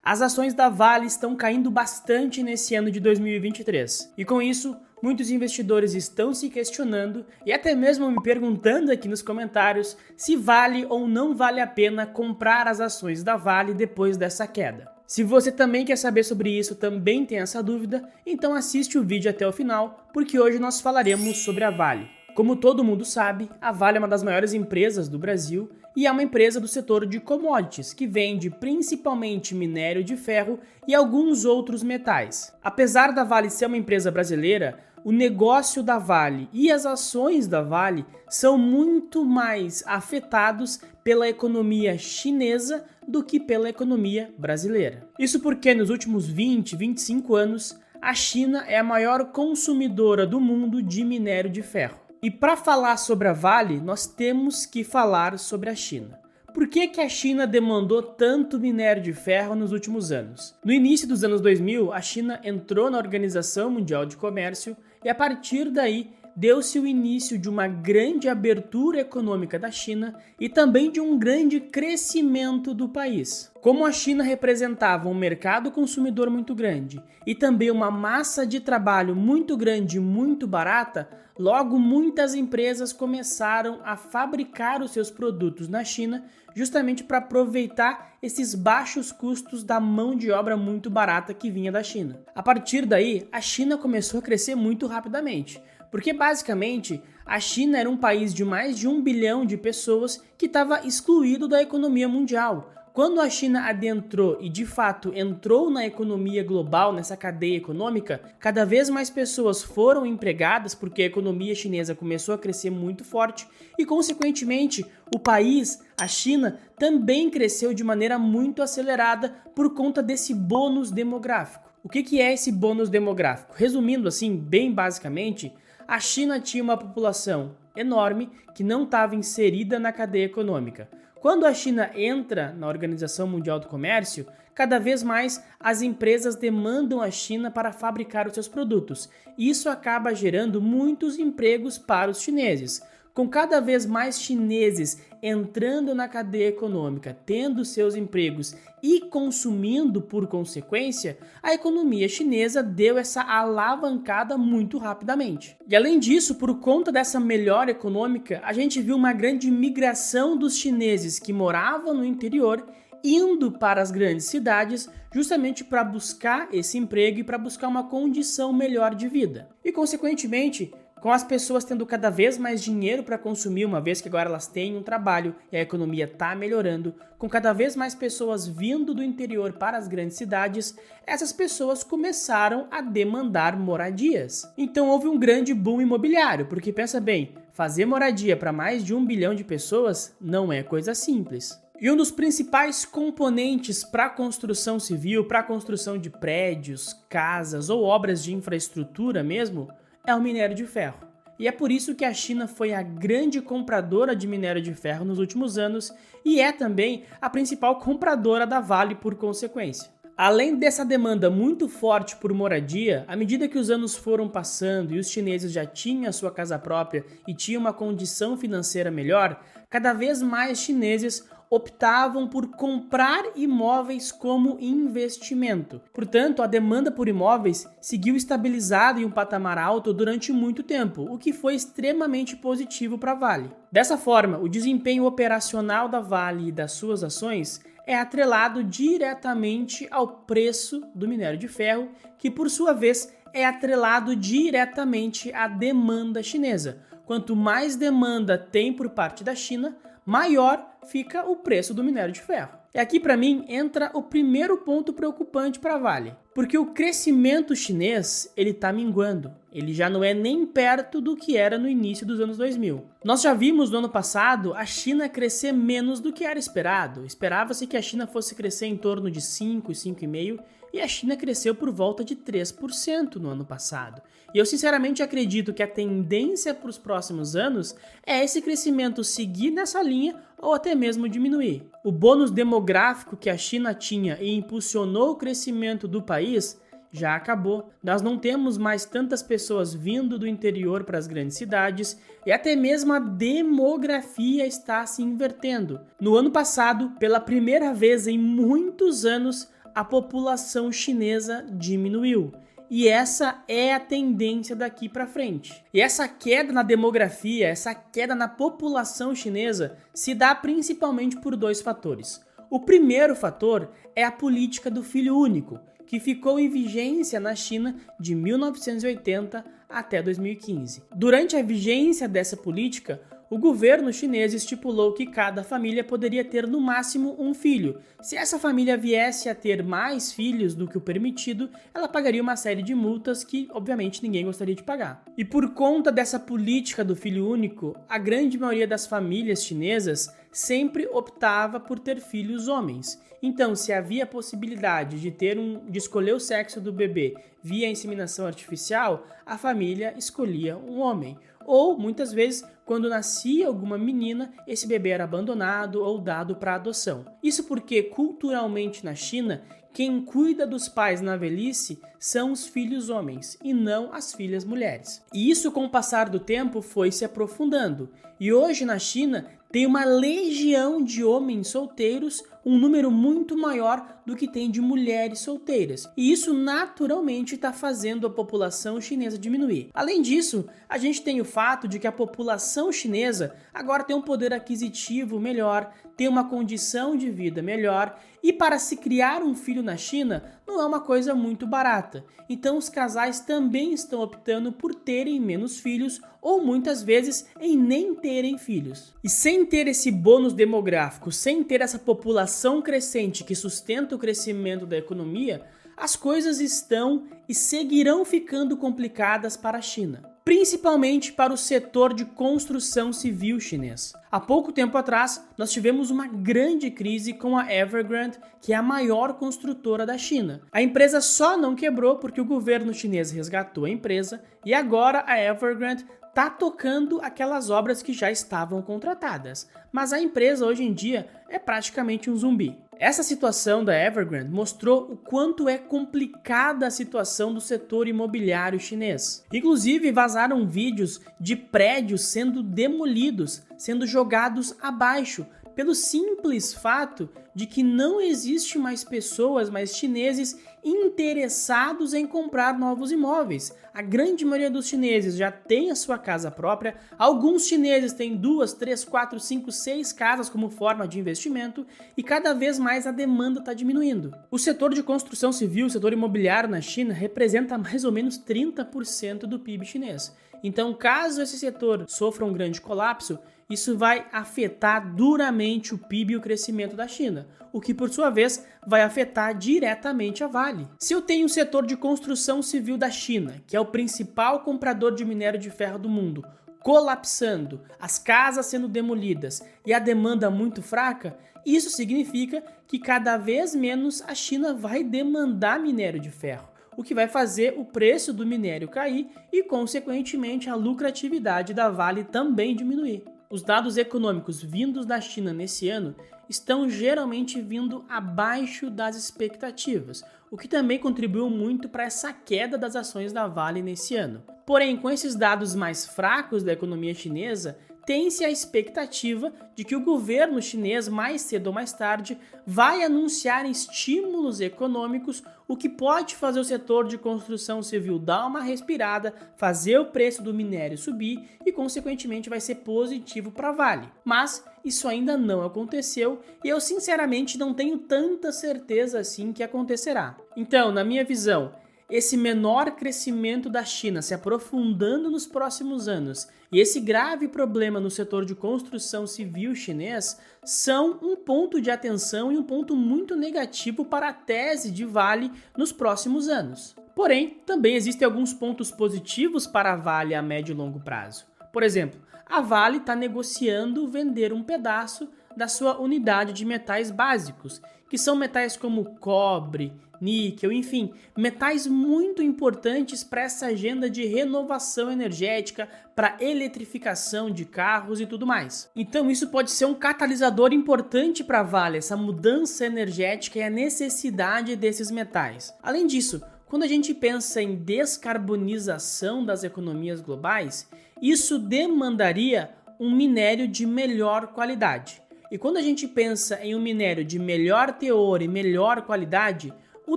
As ações da Vale estão caindo bastante nesse ano de 2023. E com isso, muitos investidores estão se questionando e até mesmo me perguntando aqui nos comentários se vale ou não vale a pena comprar as ações da Vale depois dessa queda. Se você também quer saber sobre isso, também tem essa dúvida, então assiste o vídeo até o final, porque hoje nós falaremos sobre a Vale. Como todo mundo sabe, a Vale é uma das maiores empresas do Brasil e é uma empresa do setor de commodities, que vende principalmente minério de ferro e alguns outros metais. Apesar da Vale ser uma empresa brasileira, o negócio da Vale e as ações da Vale são muito mais afetados pela economia chinesa do que pela economia brasileira. Isso porque nos últimos 25 anos, a China é a maior consumidora do mundo de minério de ferro. E para falar sobre a Vale, nós temos que falar sobre a China. Por que a China demandou tanto minério de ferro nos últimos anos? No início dos anos 2000, a China entrou na Organização Mundial de Comércio e a partir daí deu-se o início de uma grande abertura econômica da China e também de um grande crescimento do país. Como a China representava um mercado consumidor muito grande e também uma massa de trabalho muito grande e muito barata, logo muitas empresas começaram a fabricar os seus produtos na China justamente para aproveitar esses baixos custos da mão de obra muito barata que vinha da China. A partir daí, a China começou a crescer muito rapidamente. Porque basicamente a China era um país de mais de 1 bilhão de pessoas que estava excluído da economia mundial. Quando a China adentrou e de fato entrou na economia global, nessa cadeia econômica, cada vez mais pessoas foram empregadas porque a economia chinesa começou a crescer muito forte e consequentemente o país, a China, também cresceu de maneira muito acelerada por conta desse bônus demográfico. O que é esse bônus demográfico? Resumindo assim, bem basicamente, a China tinha uma população enorme que não estava inserida na cadeia econômica. Quando a China entra na Organização Mundial do Comércio, cada vez mais as empresas demandam a China para fabricar os seus produtos. E isso acaba gerando muitos empregos para os chineses. Com cada vez mais chineses entrando na cadeia econômica, tendo seus empregos e consumindo por consequência, a economia chinesa deu essa alavancada muito rapidamente. E além disso, por conta dessa melhora econômica, a gente viu uma grande migração dos chineses que moravam no interior indo para as grandes cidades justamente para buscar esse emprego e para buscar uma condição melhor de vida. E consequentemente, com as pessoas tendo cada vez mais dinheiro para consumir, uma vez que agora elas têm um trabalho e a economia está melhorando, com cada vez mais pessoas vindo do interior para as grandes cidades, essas pessoas começaram a demandar moradias. Então houve um grande boom imobiliário, porque pensa bem, fazer moradia para mais de 1 bilhão de pessoas não é coisa simples. E um dos principais componentes para a construção civil, para a construção de prédios, casas ou obras de infraestrutura mesmo, é o minério de ferro. E é por isso que a China foi a grande compradora de minério de ferro nos últimos anos e é também a principal compradora da Vale por consequência. Além dessa demanda muito forte por moradia, à medida que os anos foram passando e os chineses já tinham a sua casa própria e tinham uma condição financeira melhor, cada vez mais chineses optavam por comprar imóveis como investimento. Portanto, a demanda por imóveis seguiu estabilizada em um patamar alto durante muito tempo, o que foi extremamente positivo para a Vale. Dessa forma, o desempenho operacional da Vale e das suas ações é atrelado diretamente ao preço do minério de ferro, que por sua vez é atrelado diretamente à demanda chinesa. Quanto mais demanda tem por parte da China, maior fica o preço do minério de ferro. E aqui para mim entra o primeiro ponto preocupante para a Vale, porque o crescimento chinês ele está minguando, ele já não é nem perto do que era no início dos anos 2000. Nós já vimos no ano passado a China crescer menos do que era esperado, esperava-se que a China fosse crescer em torno de 5, 5,5%, e a China cresceu por volta de 3% no ano passado. E eu sinceramente acredito que a tendência para os próximos anos é esse crescimento seguir nessa linha ou até mesmo diminuir. O bônus demográfico que a China tinha e impulsionou o crescimento do país já acabou. Nós não temos mais tantas pessoas vindo do interior para as grandes cidades e até mesmo a demografia está se invertendo. No ano passado, pela primeira vez em muitos anos, a população chinesa diminuiu. E essa é a tendência daqui para frente. E essa queda na demografia, essa queda na população chinesa se dá principalmente por dois fatores. O primeiro fator é a política do filho único, que ficou em vigência na China de 1980 até 2015. Durante a vigência dessa política, o governo chinês estipulou que cada família poderia ter no máximo um filho. Se essa família viesse a ter mais filhos do que o permitido, ela pagaria uma série de multas que, obviamente, ninguém gostaria de pagar. E por conta dessa política do filho único, a grande maioria das famílias chinesas sempre optava por ter filhos homens. Então, se havia a possibilidade de escolher o sexo do bebê via inseminação artificial, a família escolhia um homem. Ou, muitas vezes, quando nascia alguma menina, esse bebê era abandonado ou dado para adoção. Isso porque, culturalmente na China, quem cuida dos pais na velhice são os filhos homens e não as filhas mulheres. E isso, com o passar do tempo, foi se aprofundando. E hoje na China tem uma legião de homens solteiros, um número muito maior do que tem de mulheres solteiras. E isso naturalmente está fazendo a população chinesa diminuir. Além disso, a gente tem o fato de que a população chinesa agora tem um poder aquisitivo melhor, tem uma condição de vida melhor, e para se criar um filho na China não é uma coisa muito barata. Então os casais também estão optando por terem menos filhos ou muitas vezes em nem terem filhos. E sem ter esse bônus demográfico, sem ter essa população crescente que sustenta o crescimento da economia, as coisas estão e seguirão ficando complicadas para a China, principalmente para o setor de construção civil chinês. Há pouco tempo atrás, nós tivemos uma grande crise com a Evergrande, que é a maior construtora da China. A empresa só não quebrou porque o governo chinês resgatou a empresa e agora a Evergrande está tocando aquelas obras que já estavam contratadas. Mas a empresa hoje em dia é praticamente um zumbi. Essa situação da Evergrande mostrou o quanto é complicada a situação do setor imobiliário chinês. Inclusive, vazaram vídeos de prédios sendo demolidos, sendo jogados abaixo, pelo simples fato de que não existe mais pessoas, mais chineses interessados em comprar novos imóveis. A grande maioria dos chineses já tem a sua casa própria, alguns chineses têm 2, 3, 4, 5, 6 casas como forma de investimento e cada vez mais a demanda está diminuindo. O setor de construção civil, o setor imobiliário na China, representa mais ou menos 30% do PIB chinês. Então, caso esse setor sofra um grande colapso, isso vai afetar duramente o PIB e o crescimento da China, o que por sua vez vai afetar diretamente a Vale. Se eu tenho o setor de construção civil da China, que é o principal comprador de minério de ferro do mundo, colapsando, as casas sendo demolidas e a demanda muito fraca, isso significa que cada vez menos a China vai demandar minério de ferro, o que vai fazer o preço do minério cair e, consequentemente, a lucratividade da Vale também diminuir. Os dados econômicos vindos da China nesse ano estão geralmente vindo abaixo das expectativas, o que também contribuiu muito para essa queda das ações da Vale nesse ano. Porém, com esses dados mais fracos da economia chinesa, tem-se a expectativa de que o governo chinês, mais cedo ou mais tarde, vai anunciar estímulos econômicos, o que pode fazer o setor de construção civil dar uma respirada, fazer o preço do minério subir e, consequentemente, vai ser positivo para a Vale. Mas isso ainda não aconteceu e eu, sinceramente, não tenho tanta certeza assim que acontecerá. Então, na minha visão, esse menor crescimento da China se aprofundando nos próximos anos e esse grave problema no setor de construção civil chinês são um ponto de atenção e um ponto muito negativo para a tese de Vale nos próximos anos. Porém, também existem alguns pontos positivos para a Vale a médio e longo prazo. Por exemplo, a Vale está negociando vender um pedaço da sua unidade de metais básicos, que são metais como cobre, níquel, enfim, metais muito importantes para essa agenda de renovação energética, para eletrificação de carros e tudo mais. Então isso pode ser um catalisador importante para a Vale, essa mudança energética e a necessidade desses metais. Além disso, quando a gente pensa em descarbonização das economias globais, isso demandaria um minério de melhor qualidade. E quando a gente pensa em um minério de melhor teor e melhor qualidade, o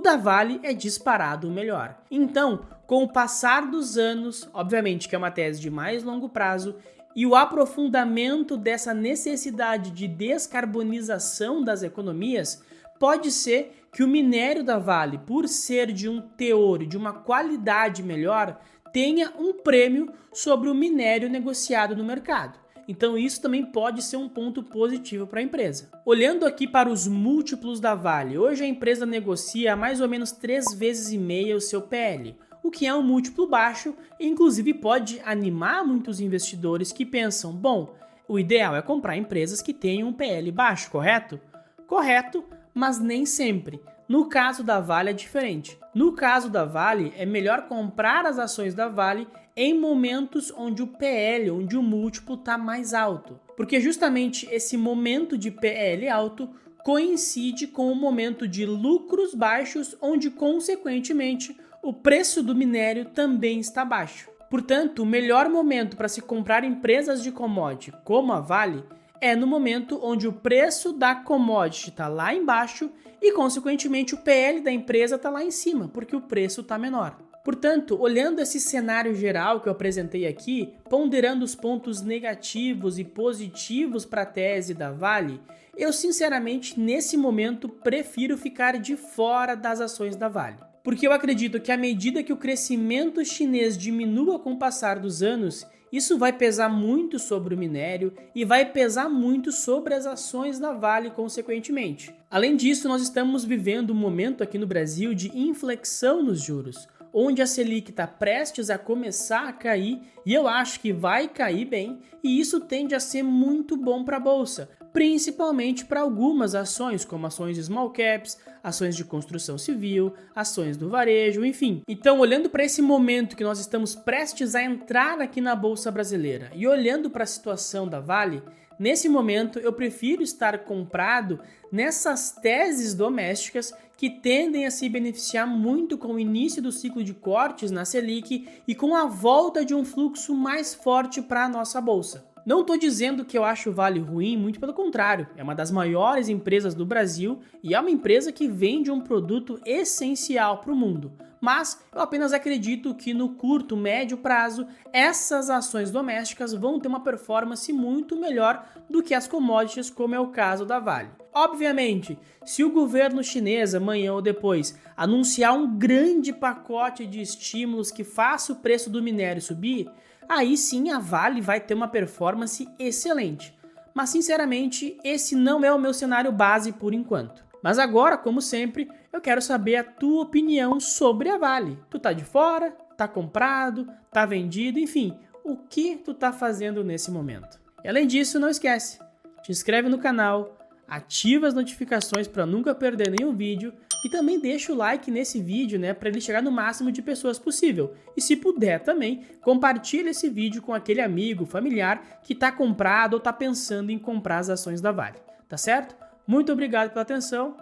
da Vale é disparado o melhor. Então, com o passar dos anos, obviamente que é uma tese de mais longo prazo, e o aprofundamento dessa necessidade de descarbonização das economias, pode ser que o minério da Vale, por ser de um teor e de uma qualidade melhor, tenha um prêmio sobre o minério negociado no mercado. Então isso também pode ser um ponto positivo para a empresa. Olhando aqui para os múltiplos da Vale, hoje a empresa negocia mais ou menos 3,5 vezes o seu PL, o que é um múltiplo baixo e inclusive pode animar muitos investidores que pensam, bom, o ideal é comprar empresas que tenham um PL baixo, correto? Correto, mas nem sempre. No caso da Vale é diferente. No caso da Vale, é melhor comprar as ações da Vale em momentos onde o PL, onde o múltiplo está mais alto. Porque justamente esse momento de PL alto coincide com o momento de lucros baixos, onde consequentemente o preço do minério também está baixo. Portanto, o melhor momento para se comprar empresas de commodity como a Vale é no momento onde o preço da commodity está lá embaixo e, consequentemente, o PL da empresa está lá em cima, porque o preço está menor. Portanto, olhando esse cenário geral que eu apresentei aqui, ponderando os pontos negativos e positivos para a tese da Vale, eu sinceramente, nesse momento, prefiro ficar de fora das ações da Vale. Porque eu acredito que à medida que o crescimento chinês diminua com o passar dos anos, isso vai pesar muito sobre o minério e vai pesar muito sobre as ações da Vale, consequentemente. Além disso, nós estamos vivendo um momento aqui no Brasil de inflexão nos juros, onde a Selic está prestes a começar a cair e eu acho que vai cair bem, e isso tende a ser muito bom para a Bolsa, principalmente para algumas ações, como ações de small caps, ações de construção civil, ações do varejo, enfim. Então, olhando para esse momento que nós estamos prestes a entrar aqui na Bolsa Brasileira e olhando para a situação da Vale, nesse momento eu prefiro estar comprado nessas teses domésticas que tendem a se beneficiar muito com o início do ciclo de cortes na Selic e com a volta de um fluxo mais forte para a nossa bolsa. Não estou dizendo que eu acho o Vale ruim, muito pelo contrário, é uma das maiores empresas do Brasil e é uma empresa que vende um produto essencial para o mundo. Mas eu apenas acredito que no curto, médio prazo, essas ações domésticas vão ter uma performance muito melhor do que as commodities, como é o caso da Vale. Obviamente, se o governo chinês amanhã ou depois anunciar um grande pacote de estímulos que faça o preço do minério subir, aí sim a Vale vai ter uma performance excelente. Mas sinceramente, esse não é o meu cenário base por enquanto. Mas agora, como sempre, eu quero saber a tua opinião sobre a Vale. Tu tá de fora? Tá comprado? Tá vendido? Enfim, o que tu tá fazendo nesse momento? E além disso, não esquece, te inscreve no canal, ativa as notificações para nunca perder nenhum vídeo e também deixa o like nesse vídeo, para ele chegar no máximo de pessoas possível. E se puder também, compartilha esse vídeo com aquele amigo, familiar que tá comprado ou tá pensando em comprar as ações da Vale, tá certo? Muito obrigado pela atenção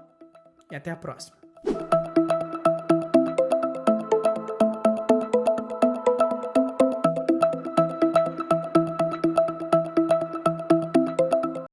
e até a próxima.